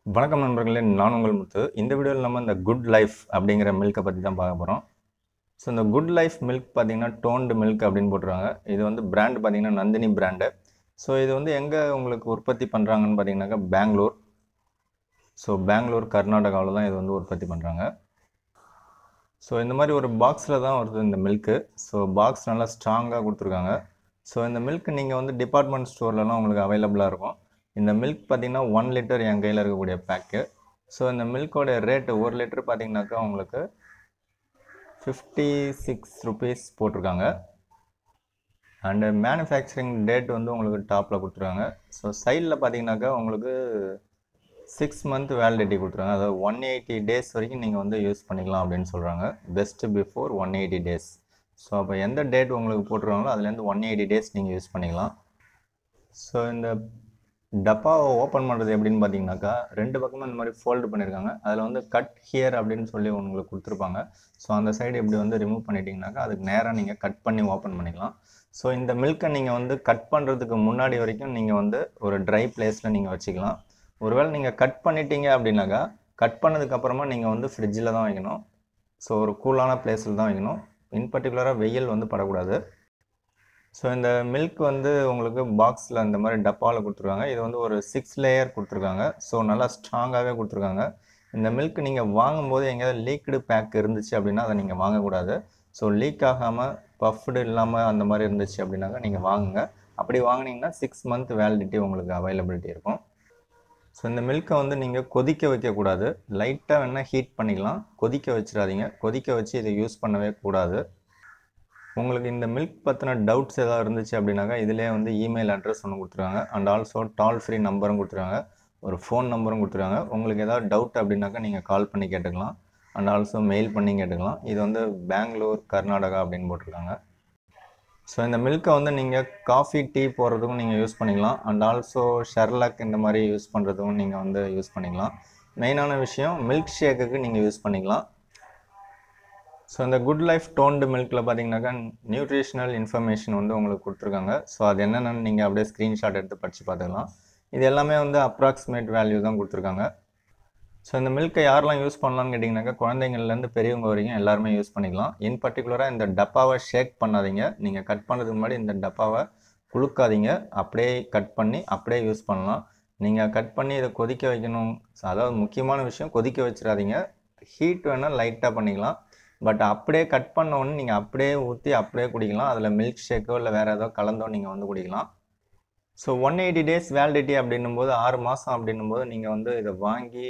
வணக்கம் நண்பர்களே, நான் உங்கள் முத்து. இந்த வீடியோவில் நம்ம இந்த குட் லைஃப் அப்படிங்கிற மில்கை பற்றி தான் பார்க்க போகிறோம். ஸோ இந்த குட் லைஃப் மில்க் பார்த்தீங்கன்னா டோன்டு மில்க் அப்படின்னு போட்டுருவாங்க. இது வந்து பிராண்ட் பார்த்தீங்கன்னா நந்தினி பிராண்டு. ஸோ இது வந்து எங்கே உங்களுக்கு உற்பத்தி பண்ணுறாங்கன்னு பார்த்தீங்கன்னாக்கா பெங்களூர். ஸோ பெங்களூர் கர்நாடகாவில் தான் இது வந்து உற்பத்தி பண்ணுறாங்க. ஸோ இந்த மாதிரி ஒரு பாக்ஸில் தான் வருது இந்த மில்க்கு. ஸோ பாக்ஸ் நல்லா ஸ்ட்ராங்காக கொடுத்துருக்காங்க. ஸோ இந்த மில்க் நீங்கள் வந்து டிபார்ட்மெண்ட் ஸ்டோர்லலாம் உங்களுக்கு அவைலபிளாக இருக்கும். இந்த மில்க் பார்த்தீங்கன்னா 1 லிட்டர் என் கையில் இருக்கக்கூடிய பேக்கு. ஸோ இந்த மில்கோட ரேட்டு 1 லிட்டர் பார்த்தீங்கன்னாக்கா உங்களுக்கு 56 ருபீஸ் போட்டிருக்காங்க. அண்டு மேனுஃபேக்சரிங் டேட் வந்து உங்களுக்கு டாப்பில் கொடுத்துருக்காங்க. ஸோ சைடில் பார்த்தீங்கன்னாக்கா உங்களுக்கு 6 மந்த் வேலிடிட்டி கொடுத்துருக்காங்க. அதாவது 180 டேஸ் வரைக்கும் நீங்கள் வந்து யூஸ் பண்ணிக்கலாம் அப்படின்னு சொல்கிறாங்க. Best before 180 days. ஸோ அப்போ எந்த டேட் உங்களுக்கு போட்டுருவாங்களோ அதுலேருந்து 180 டேஸ் நீங்கள் யூஸ் பண்ணிக்கலாம். ஸோ இந்த டப்பாவை ஓப்பன் பண்ணுறது எப்படின்னு பார்த்தீங்கன்னாக்கா 2 பக்கமும் இந்த மாதிரி ஃபோல்டு பண்ணியிருக்காங்க. அதில் வந்து கட் ஹியர் அப்படின்னு சொல்லி உங்களுக்கு கொடுத்துருப்பாங்க. ஸோ அந்த சைடு இப்படி வந்து ரிமூவ் பண்ணிட்டீங்கன்னாக்கா அதுக்கு நேராக நீங்கள் கட் பண்ணி ஓப்பன் பண்ணிக்கலாம். ஸோ இந்த மில்கை நீங்கள் வந்து கட் பண்ணுறதுக்கு முன்னாடி வரைக்கும் நீங்கள் வந்து ஒரு ட்ரை பிளேஸில் நீங்கள் வச்சுக்கலாம். ஒருவேளை நீங்கள் கட் பண்ணிட்டீங்க அப்படின்னாக்கா கட் பண்ணதுக்கப்புறமா நீங்கள் வந்து ஃப்ரிட்ஜில் தான் வைக்கணும். ஸோ ஒரு கூலான பிளேஸில் தான் வைக்கணும். இன் பர்டிகுலராக வெயில் வந்து படக்கூடாது. ஸோ இந்த மில்க் வந்து உங்களுக்கு பாக்ஸில் இந்த மாதிரி டப்பாவில் கொடுத்துருக்காங்க. இது வந்து ஒரு 6 லேயர் கொடுத்துருக்காங்க. ஸோ நல்லா ஸ்ட்ராங்காகவே கொடுத்துருக்காங்க. இந்த மில்க் நீங்கள் வாங்கும்போது எங்கேயாவது லீக்டு பேக் இருந்துச்சு அப்படின்னா அதை நீங்கள் வாங்கக்கூடாது. ஸோ லீக் ஆகாமல் பஃப்டு இல்லாமல் அந்த மாதிரி இருந்துச்சு அப்படின்னாக்கா நீங்கள் வாங்குங்க. அப்படி வாங்கினீங்கன்னா 6 மந்த் வேலிடிட்டி உங்களுக்கு அவைலபிலிட்டி இருக்கும். ஸோ இந்த மில்கை வந்து நீங்கள் கொதிக்க வைக்கக்கூடாது. லைட்டாக வேணால் ஹீட் பண்ணிக்கலாம். கொதிக்க வச்சிடாதீங்க. கொதிக்க வச்சு இதை யூஸ் பண்ணவே கூடாது. உங்களுக்கு இந்த மில்க் பற்றின டவுட்ஸ் ஏதாவது இருந்துச்சு அப்படின்னாக்கா இதிலே வந்து இமெயில் அட்ரஸ் ஒன்று கொடுத்துருக்காங்க. அண்ட் ஆல்சோ டால் ஃப்ரீ நம்பரும் கொடுத்துருக்காங்க. ஒரு ஃபோன் நம்பரும் கொடுத்துருக்காங்க. உங்களுக்கு ஏதாவது டவுட் அப்படின்னாக்கா நீங்கள் கால் பண்ணி கேட்டுக்கலாம். அண்ட் ஆல்சோ மெயில் பண்ணி கேட்டுக்கலாம். இது வந்து பெங்களூர் கர்நாடகா அப்படின்னு போட்டிருக்காங்க. ஸோ இந்த மில்கை வந்து நீங்கள் காஃபி டீ போடுறதுக்கும் நீங்கள் யூஸ் பண்ணிக்கலாம். அண்ட் ஆல்சோ ஷெர்லாக் இந்த மாதிரி யூஸ் பண்ணுறதுக்கும் நீங்கள் வந்து யூஸ் பண்ணிக்கலாம். மெயினான விஷயம் மில்க் ஷேக்குக்கு நீங்கள் யூஸ் பண்ணிக்கலாம். ஸோ இந்த குட் லைஃப் டோன்டு மில்கில் பார்த்தீங்கன்னாக்கா நியூட்ரிஷனல் இன்ஃபர்மேஷன் வந்து உங்களுக்கு கொடுத்துருக்காங்க. ஸோ அது என்னென்னு நீங்கள் அப்படியே ஸ்க்ரீன்ஷாட் எடுத்து படித்து பார்த்துக்கலாம். இது எல்லாமே வந்து அப்ராக்சிமேட் வேல்யூ தான் கொடுத்துருக்காங்க. ஸோ இந்த மில்கை யாரெல்லாம் யூஸ் பண்ணலாம்னு கேட்டிங்கனாக்கா குழந்தைங்கள்லேருந்து பெரியவங்க வரைக்கும் எல்லாருமே யூஸ் பண்ணிக்கலாம். இன் பர்டிகுலராக இந்த டப்பாவை ஷேக் பண்ணாதீங்க. நீங்கள் கட் பண்ணுறதுக்கு முன்னாடி இந்த டப்பாவை குலுக்காதீங்க. அப்படியே கட் பண்ணி அப்படியே யூஸ் பண்ணலாம். நீங்கள் கட் பண்ணி இதை கொதிக்க வைக்கணும். அதாவது முக்கியமான விஷயம் கொதிக்க வச்சிடாதீங்க. ஹீட் வேணால் லைட்டாக பண்ணிக்கலாம். பட் அப்படியே கட் பண்ண உடனே நீங்கள் அப்படியே ஊற்றி அப்படியே குடிக்கலாம். அதில் மில்க் ஷேக்கோ இல்லை வேறு ஏதோ கலந்தோ நீங்கள் வந்து குடிக்கலாம். ஸோ 180 டேஸ் வேலிடிட்டி அப்படின்னும் போது 6 மாதம் அப்படின்னும் போது நீங்கள் வந்து இதை வாங்கி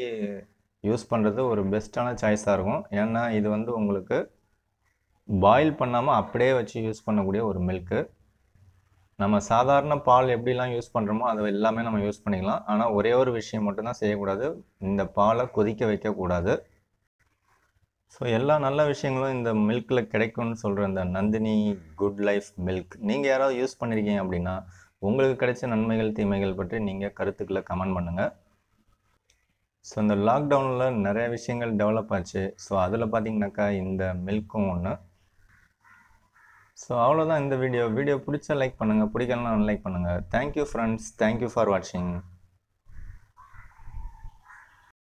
யூஸ் பண்ணுறது ஒரு பெஸ்ட்டான சாய்ஸாக இருக்கும். ஏன்னா இது வந்து உங்களுக்கு பாயில் பண்ணாமல் அப்படியே வச்சு யூஸ் பண்ணக்கூடிய ஒரு மில்க்கு. நம்ம சாதாரண பால் எப்படிலாம் யூஸ் பண்ணுறோமோ அது எல்லாமே நம்ம யூஸ் பண்ணிக்கலாம். ஆனால் ஒரே ஒரு விஷயம் மட்டும்தான் செய்யக்கூடாது. இந்த பாலை கொதிக்க வைக்கக்கூடாது. ஸோ எல்லா நல்ல விஷயங்களும் இந்த மில்கில் கிடைக்கும்னு சொல்கிற இந்த நந்தினி குட் லைஃப் மில்க் நீங்கள் யாராவது யூஸ் பண்ணியிருக்கீங்க அப்படின்னா உங்களுக்கு கிடைச்ச நன்மைகள் தீமைகள் பற்றி நீங்கள் கருத்துக்களை கமெண்ட் பண்ணுங்கள். ஸோ இந்த லாக்டவுனில் நிறைய விஷயங்கள் டெவலப் ஆச்சு. ஸோ அதில் பார்த்தீங்கன்னாக்கா இந்த மில்க்கும் ஒன்று. ஸோ அவ்வளோதான் இந்த வீடியோ பிடிச்சா லைக் பண்ணுங்கள், பிடிக்கலன்னா அன்லைக் பண்ணுங்கள். தேங்க்யூ ஃப்ரெண்ட்ஸ், தேங்க்யூ ஃபார் வாட்சிங்.